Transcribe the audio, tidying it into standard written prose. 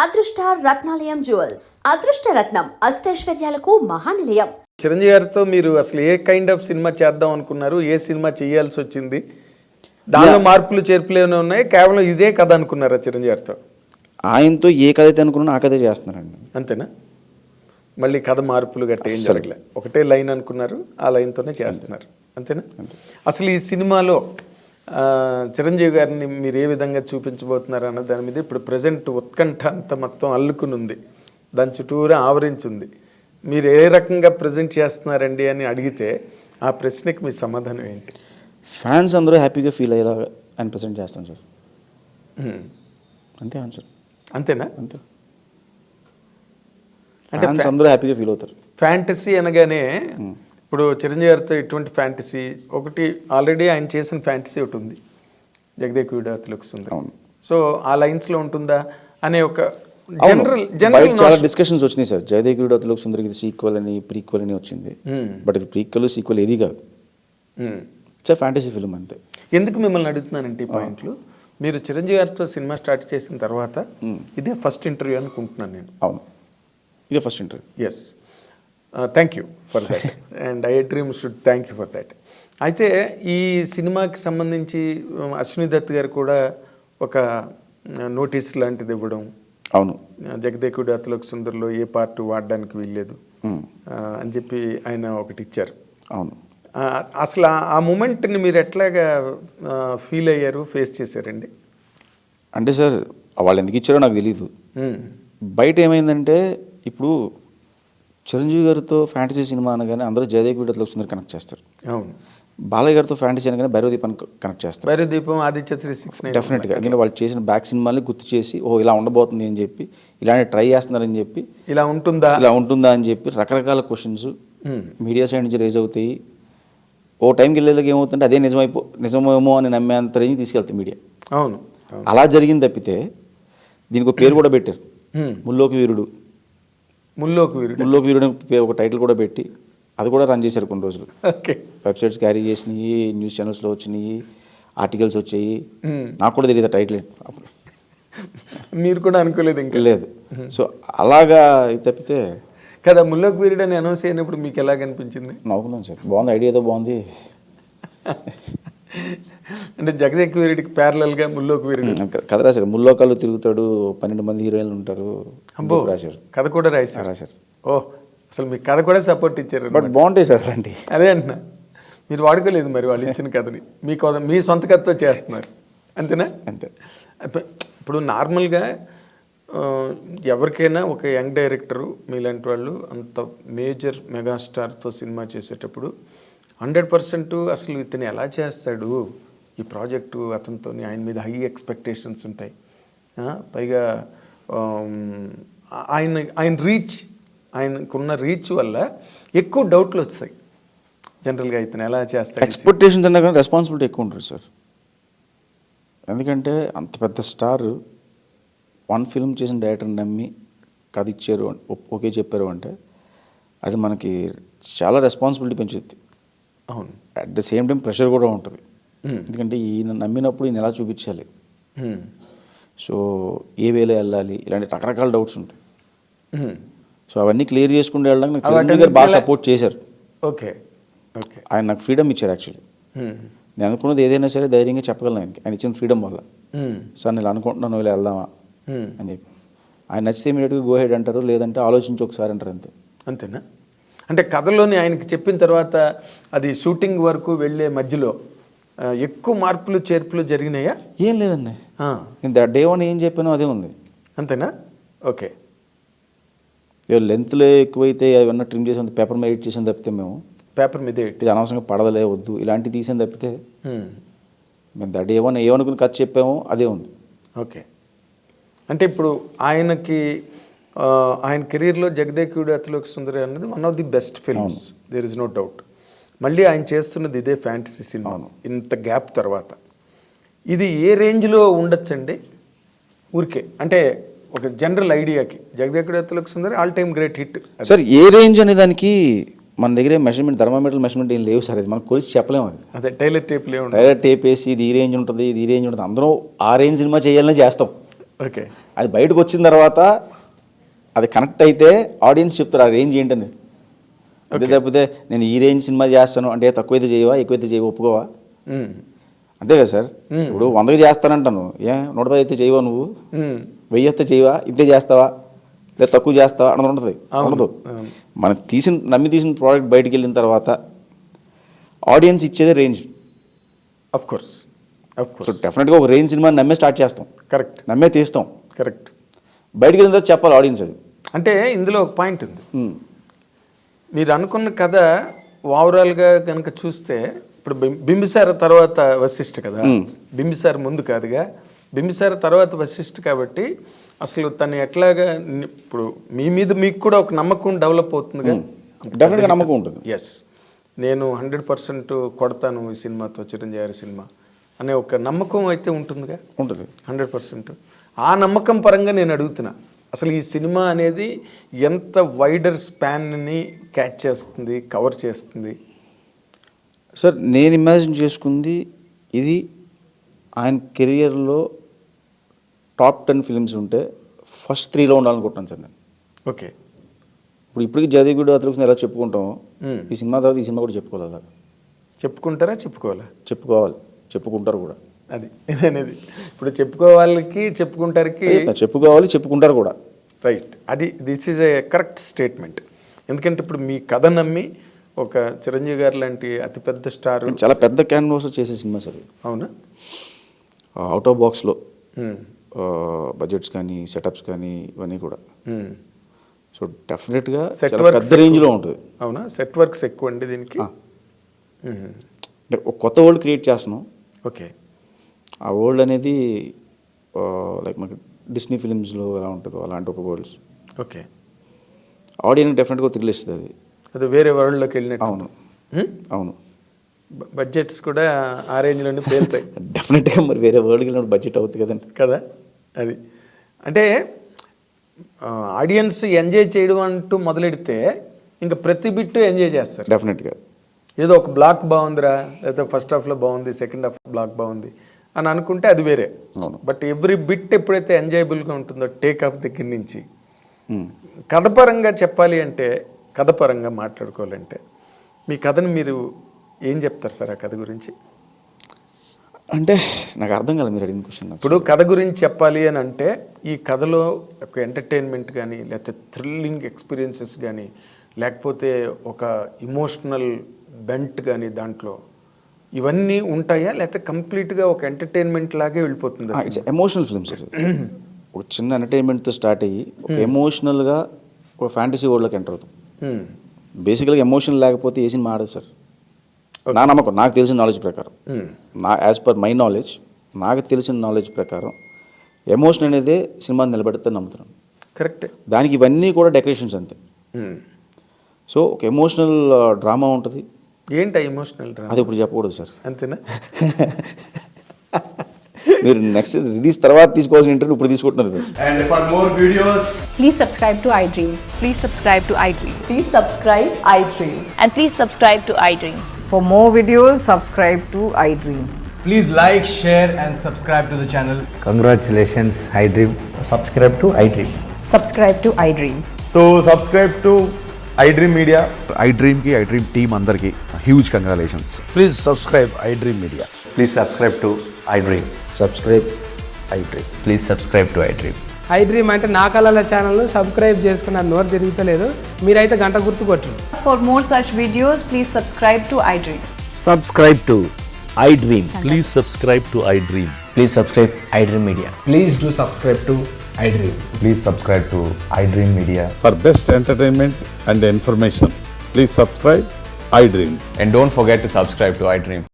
అదృష్ట రత్నాలయం జ్యువెల్స్ అదృష్ట రత్నం అష్టైశ్వర్యాలకు మహానిలయం. చిరంజీవి గారితో మీరు అసలు ఏ కైండ్ ఆఫ్ సినిమా చేద్దాం అనుకున్నారు? ఏ సినిమా చేయాల్సి వచ్చింది? దానిలో మార్పులు చేర్పులు ఏమైనా ఉన్నాయి? కేవలం ఇదే కథ అనుకున్నారా చిరంజీవి గారితో? ఆయనతో ఏ కథ అయితే అనుకున్నా ఆ కథే చేస్తున్నారండి. అంతేనా? మళ్ళీ కథ మార్పులు గట్ట ఏం జరగలే, ఒకటే లైన్ అనుకున్నారు, ఆ లైన్తోనే చేస్తున్నారు. అంతేనా? అసలు ఈ సినిమాలో చిరంజీవి గారిని మీరు ఏ విధంగా చూపించబోతున్నారు అన్న దాని మీద ఇప్పుడు ప్రజెంట్ ఉత్కంఠ అంతా మొత్తం అల్లుకుని ఉంది, దాని చుట్టూరా ఆవరించింది. మీరు ఏ రకంగా ప్రజెంట్ చేస్తున్నారండి అని అడిగితే ఆ ప్రశ్నకి మీ సమాధానం ఏంటి? ఫ్యాన్స్ అందరూ హ్యాపీగా ఫీల్ అయ్యేలా ఆయన ప్రజెంట్ చేస్తాను సార్. అంతే ఆన్సర్. అంతేనా? అంతే. అంటే ఫ్యాన్స్ అందరూ హ్యాపీగా ఫీల్ అవుతారు. ఫ్యాంటసీ అనగానే ఇప్పుడు చిరంజీవి గారితో ఎటువంటి ఫ్యాంటసీ? ఒకటి ఆల్రెడీ ఆయన చేసిన ఫ్యాంటసీ ఒకటి ఉంది, జగదేక వీరుడు సుందరి. సో ఆ లైన్స్లో ఉంటుందా అనే ఒక జనరల్ చాలా డిస్కషన్స్ వచ్చినాయి సార్. జగదేక వీరుడు సుందరికి ఇది సీక్వెల్ అని ప్రీక్వెల్ అని వచ్చింది. బట్ ఇది ప్రీక్వెల్ సీక్వెల్ ఏది కాదు, ఇట్స్ ఫ్యాంటసీ ఫిల్మ్ అంతే. ఎందుకు మిమ్మల్ని అడుగుతున్నానంటే ఈ పాయింట్లు, మీరు చిరంజీవి గారితో సినిమా స్టార్ట్ చేసిన తర్వాత ఇదే ఫస్ట్ ఇంటర్వ్యూ అనుకుంటున్నాను నేను. అవును, ఇదే first interview. Yes, thank you for that and I dream should thank you for that. అయితే ఈ సినిమాకి సంబంధించి అశ్విని దత్ గారు కూడా ఒక నోటీస్ లాంటిది ఇవ్వడం. అవును, జగదేకుడు అతిలోక సుందర్లో ఏ పార్ట్ వాడడానికి వీల్లేదు అని చెప్పి ఆయన ఒకటి ఇచ్చారు. అవును, అసలు ఆ మూమెంట్ని మీరు ఎట్లాగా ఫీల్ అయ్యారు, ఫేస్ చేశారండి? అంటే సార్ వాళ్ళు ఎందుకు ఇచ్చారో నాకు తెలీదు. బయట ఏమైందంటే ఇప్పుడు చిరంజీవి గారితో ఫ్యాంటసీ సినిమా అనగానే అందరూ జగదేక వీరుడు అతిలోక సుందరి కనెక్ట్ చేస్తారు. అవును. బాలయ్య గారితో ఫ్యాంటసీ అనగానే భైరవదీపం కనెక్ట్ చేస్తారు. భైరవదీపం, ఆదిత్య 369 డెఫినెట్గా. ఎందుకంటే వాళ్ళు చేసిన బ్యాక్ సినిమాని గుర్తు చేసి ఓ ఇలా ఉండబోతుంది అని చెప్పి, ఇలాంటి ట్రై చేస్తున్నారని చెప్పి, ఇలా ఉంటుందా అని చెప్పి రకరకాల క్వశ్చన్స్ మీడియా సైడ్ నుంచి రేజ్ అవుతాయి. ఓ టైంకి వెళ్ళేలాగా ఏమవుతుంటే అదే నిజమేమో అని నమ్మేంత రేంజ్ తీసుకెళ్తాయి మీడియా. అవును, అలా జరిగింది తప్పితే దీనికి ఒక పేరు కూడా పెట్టారు, ముల్లోకి వీరుడు. ముల్లోకి వీరుడు ఒక టైటిల్ కూడా పెట్టి అది కూడా రన్ చేశారు కొన్ని రోజులు. ఓకే. వెబ్సైట్స్ క్యారీ చేసినాయి, న్యూస్ ఛానల్స్లో వచ్చినాయి, ఆర్టికల్స్ వచ్చాయి. నాకు కూడా తెలియదు టైటిల్ అప్పుడు. మీరు కూడా అనుకోలేదు? ఇంకా లేదు. సో అలాగా తప్పితే కదా. ముల్లోకి వీరుడు అని అనౌన్స్ అయినప్పుడు మీకు ఎలా కనిపించింది? నవ్వుకున్నాను సార్, బాగుంది, ఐడియా ఏదో బాగుంది. అంటే జగదేక వీరుడికి ప్యారలల్గా ముల్లోకి వీరుడు కథ రాశారు. ముల్లోకాలు తిరుగుతాడు, 12 మంది హీరోయిన్లు ఉంటారు. అబ్బో, రాశారు. కథ కూడా రాశారు. ఓ, అసలు మీ కథ కూడా సపోర్ట్ ఇచ్చారు. బట్ బాగుంటాయి సార్ అలాంటి. అదే అంటున్నా, మీరు వాడుకోలేదు మరి వాళ్ళు ఇచ్చిన కథని, మీ సొంత కథతో చేస్తున్నారు. అంతేనా? అంతే. ఇప్పుడు నార్మల్గా ఎవరికైనా ఒక యంగ్ డైరెక్టరు మీలాంటి వాళ్ళు అంత మేజర్ మెగాస్టార్తో సినిమా చేసేటప్పుడు 100% అసలు ఇతను ఎలా చేస్తాడు ఈ ప్రాజెక్టు, అతనితో ఆయన మీద హై ఎక్స్పెక్టేషన్స్ ఉంటాయి. పైగా ఆయనకున్న రీచ్ వల్ల ఎక్కువ డౌట్లు వస్తాయి జనరల్గా, ఇతను ఎలా చేస్తాడు. ఎక్స్పెక్టేషన్స్ అన్నా కానీ రెస్పాన్సిబిలిటీ ఎక్కువ ఉంటుంది సార్. ఎందుకంటే అంత పెద్ద స్టార్ వన్ ఫిల్మ్ చేసిన డైరెక్టర్ని నమ్మి కథ ఇచ్చారు, ఓకే చెప్పారు అంటే అది మనకి చాలా రెస్పాన్సిబిలిటీ పెంచుద్ది. అవును. At the same time pressure కూడా ఉంటుంది. ఎందుకంటే ఈయన నమ్మినప్పుడు ఈయన ఎలా చూపించాలి, సో ఏ వేలో వెళ్ళాలి, ఇలాంటి రకరకాల డౌట్స్ ఉంటాయి. సో అవన్నీ క్లియర్ చేసుకుంటూ వెళ్ళడానికి నాకు చిరంజీవి గారు బాగా సపోర్ట్ చేశారు. Okay, okay. ఆయన నాకు ఫ్రీడమ్ ఇచ్చారు. యాక్చువల్లీ నేను అనుకున్నది ఏదైనా సరే ధైర్యంగా చెప్పగలను ఆయన ఇచ్చిన ఫ్రీడమ్ వల్ల. సార్ నేను అనుకుంటున్నాను ఇలా వెళ్దామా అని చెప్పి, ఆయన నచ్చితే ఇమీడియట్గా గో హెడ్ అంటారు, లేదంటే ఆలోచించి ఒకసారి అంటారు. అంతే. అంతేనా? అంటే కథలోని ఆయనకి చెప్పిన తర్వాత అది షూటింగ్ వరకు వెళ్ళే మధ్యలో ఎక్కువ మార్పులు చేర్పులు జరిగినాయా? ఏం లేదండి, నేను డే వన్ ఏం చెప్పానో అదే ఉంది. అంతేనా? ఓకే. లెంత్లో ఎక్కువైతే అవన్నీ ట్రిమ్ చేసి పేపర్ మీద ఎడిట్ చేసాను తప్పితే, మేము పేపర్ మీద ఇది అనవసరంగా పడదలే వద్దు ఇలాంటివి తీసాను తప్పితే, మేము డే వన్ ఏమనుకుని కథ చెప్పామో అదే ఉంది. ఓకే. అంటే ఇప్పుడు ఆయనకి ఆయన కెరీర్లో జగదేక వీరుడు అతిలోక సుందరి అనేది one of the best films, there is no doubt. మళ్ళీ ఆయన చేస్తున్నది ఇదే ఫ్యాంటసీ సినిమా. ఇంత గ్యాప్ తర్వాత ఇది ఏ రేంజ్లో ఉండొచ్చండి ఊరికే? అంటే ఒక జనరల్ ఐడియాకి Jagadeka Veerudu Athiloka Sundari all time great hit. Sir ఏ రేంజ్ అనే దానికి మన దగ్గర మెజర్మెంట్, థర్మామీటర్ మెజర్మెంట్ ఏం లేవు సార్. అది మనం కొలిసి చెప్పలేము. అది అదే టైలర్ టేప్ వేసి ఇది ఈ రేంజ్ ఉంటుంది, ఇది ఈ రేంజ్ ఉంటుంది. అందరూ ఆ రేంజ్ సినిమా చేయాలనే చేస్తాం. ఓకే. అది బయటకు వచ్చిన తర్వాత అది కనెక్ట్ అయితే ఆడియన్స్ చెప్తారు ఆ రేంజ్ ఏంటనేది. అంతే తప్పితే నేను ఈ రేంజ్ సినిమా చేస్తాను అంటే తక్కువైతే చేయవా ఎక్కువైతే చేయవా ఒప్పుకోవా? అంతే కదా సార్. ఇప్పుడు 100కి చేస్తానంటాను, 110 అయితే చేయవా నువ్వు? 1000 అయితే చేయవా? ఇంతే చేస్తావా లేదా తక్కువ చేస్తావా అన్నది ఉంటుంది. ఉండదు. మనం నమ్మి తీసిన ప్రోడక్ట్ బయటికి వెళ్ళిన తర్వాత ఆడియన్స్ ఇచ్చేదే రేంజ్. Of course. సో డెఫినెట్గా ఒక రేంజ్ సినిమా నమ్మే స్టార్ట్ చేస్తాం, కరెక్ట్, నమ్మే తీస్తాం. కరెక్ట్. బయటికి వెళ్ళిన తర్వాత చెప్పాలి ఆడియన్స్ అది. అంటే ఇందులో ఒక పాయింట్ ఉంది. మీరు అనుకున్న కథ ఓవరాల్గా కనుక చూస్తే ఇప్పుడు బింబిసార తర్వాత వశిష్ఠ కదా, బింబిసార ముందు కాదుగా, బింబిసార తర్వాత వశిష్ఠ కాబట్టి అసలు తను ఎట్లాగా ఇప్పుడు మీ మీద మీకు కూడా ఒక నమ్మకం డెవలప్ అవుతుందిగా. డెఫినెట్గా నమ్మకం ఉంటుంది. ఎస్, నేను 100% కొడతాను ఈ సినిమాతో, చిరంజీవి గారి సినిమా అనే ఒక నమ్మకం అయితే ఉంటుందిగా. ఉంటుంది 100%. ఆ నమ్మకం పరంగా నేను అడుగుతున్నా, అసలు ఈ సినిమా అనేది ఎంత వైడర్ స్పాన్ని క్యాచ్ చేస్తుంది, కవర్ చేస్తుంది? సార్ నేను ఇమాజిన్ చేసుకుంది ఇది ఆయన కెరియర్లో టాప్ 10 ఫిలిమ్స్ ఉంటే ఫస్ట్ 3లో ఉండాలనుకుంటున్నాను సార్ నేను. ఓకే. ఇప్పటికి జదిగుడు అతను ఎలా చెప్పుకుంటాం, ఈ సినిమా తర్వాత ఈ సినిమా కూడా చెప్పుకోవాలి. అలాగా చెప్పుకుంటారా? చెప్పుకోవాలా? చెప్పుకోవాలి, చెప్పుకుంటారు కూడా. అది అనేది ఇప్పుడు చెప్పుకోవాలకి చెప్పుకుంటారికి చెప్పుకోవాలి, చెప్పుకుంటారు కూడా. రైట్. అది this is a correct statement. ఎందుకంటే ఇప్పుడు మీ కథ నమ్మి ఒక చిరంజీవి గారు లాంటి అతిపెద్ద స్టార్, చాలా పెద్ద క్యాన్వాస్ చేసే సినిమా సార్. అవునా? అవుట్ ఆఫ్ బాక్స్లో బడ్జెట్స్ కానీ సెటప్స్ కానీ ఇవన్నీ కూడా. సో డెఫినెట్గా సెట్ వర్క్ పెద్ద రేంజ్లో ఉంటుంది. అవునా? సెట్ వర్క్స్ ఎక్కువ అండి దీనికి. అంటే ఒక కొత్త వరల్డ్ క్రియేట్ చేస్తున్నాం. ఓకే. ఆ వరల్డ్ అనేది లైక్ మనకి డిస్నీ ఫిలిమ్స్లో ఎలా ఉంటుందో అలాంటి ఒక వరల్డ్స్. ఓకే. ఆడియన్స్ డెఫినెట్గా థ్రిల్ ఇస్తుంది అది. అది వేరే వరల్డ్లోకి వెళ్ళినట్టు. అవును, అవును. బడ్జెట్స్ కూడా ఆ రేంజ్లోనే పేరుతాయి. డెఫినెట్గా మరి వేరే వరల్డ్కి వెళ్ళినప్పుడు బడ్జెట్ అవుతుంది కదండి. కదా. అది అంటే ఆడియన్స్ ఎంజాయ్ చేయడం అంటూ మొదలెడితే ఇంకా ప్రతి బిట్టు ఎంజాయ్ చేస్తారు డెఫినెట్గా. ఏదో ఒక బ్లాక్ బాగుందిరా, లేకపోతే ఫస్ట్ హాఫ్లో బాగుంది, సెకండ్ హాఫ్ బ్లాక్ బాగుంది అని అనుకుంటే అది వేరే. బట్ ఎవ్రీ బిట్ ఎప్పుడైతే ఎంజాయబుల్గా ఉంటుందో టేక్ ఆఫ్ దగ్గర నుంచి, కథపరంగా చెప్పాలి అంటే, కథపరంగా మాట్లాడుకోవాలంటే మీ కథను మీరు ఏం చెప్తారు సార్ ఆ కథ గురించి? అంటే నాకు అర్థం కాలేదు మీరు అడిగిన క్వశ్చన్. ఇప్పుడు కథ గురించి చెప్పాలి అని అంటే ఈ కథలో ఒక ఎంటర్టైన్మెంట్ కానీ, లేకపోతే థ్రిల్లింగ్ ఎక్స్పీరియన్సెస్ కానీ, లేకపోతే ఒక ఇమోషనల్ బెంట్ కానీ దాంట్లో ఇవన్నీ ఉంటాయా, లేకపోతే కంప్లీట్గా ఒక ఎంటర్టైన్మెంట్ లాగే వెళ్ళిపోతుందా? It's emotional film sir. ఒక చిన్న ఎంటర్టైన్మెంట్తో స్టార్ట్ అయ్యి ఒక ఎమోషనల్గా ఒక ఫ్యాంటసీ వరల్డ్లోకి ఎంటర్ అవుతాం. బేసికల్గా ఎమోషన్ లేకపోతే ఏ సినిమా ఆడదు సార్. నా నమ్మకం, నాకు తెలిసిన నాలెడ్జ్ ప్రకారం, యాజ్ పర్ మై నాలెడ్జ్, నాకు తెలిసిన నాలెడ్జ్ ప్రకారం ఎమోషన్ అనేది సినిమాని నిలబెడితే నమ్ముతున్నాను. కరెక్ట్. దానికి ఇవన్నీ కూడా డెకరేషన్స్ అంతే. సో ఒక ఎమోషనల్ డ్రామా ఉంటుంది. ఏంటి ఎమోషనల్ డ్రామా? అది ఇప్పుడు చెప్పకూడదు సార్. అంతేనా? మీరు నెక్స్ట్ రిలీజ్ తర్వాత తీసుకోవాల్సిన ఇంటర్వ్యూ ఇప్పుడు తీసుకుంటున్నారు. And for more videos, Please subscribe to iDream. Please subscribe to iDream. Please subscribe iDream. And please subscribe to iDream. For more videos, subscribe to iDream. please like, share and subscribe to the channel. Congratulations, iDream. Subscribe to iDream. Subscribe to iDream. So subscribe to iDream Media. iDream ki iDream team andarki huge congratulations. Please subscribe iDream Media. Please subscribe to iDream. Subscribe iDream. Please subscribe to iDream. iDream అంటే నా కళల ఛానల్ను subscribe చేసుకున్న నోరు తిరుగుతలేదు, మీరైతే గంట గుర్తు కొట్టండి. For more such videos, please subscribe to iDream. Subscribe to iDream. Please subscribe to iDream. Please subscribe iDream Media. Please do subscribe to iDream. Please subscribe to iDream Media. For best entertainment and information, please subscribe iDream. And don't forget to subscribe to iDream.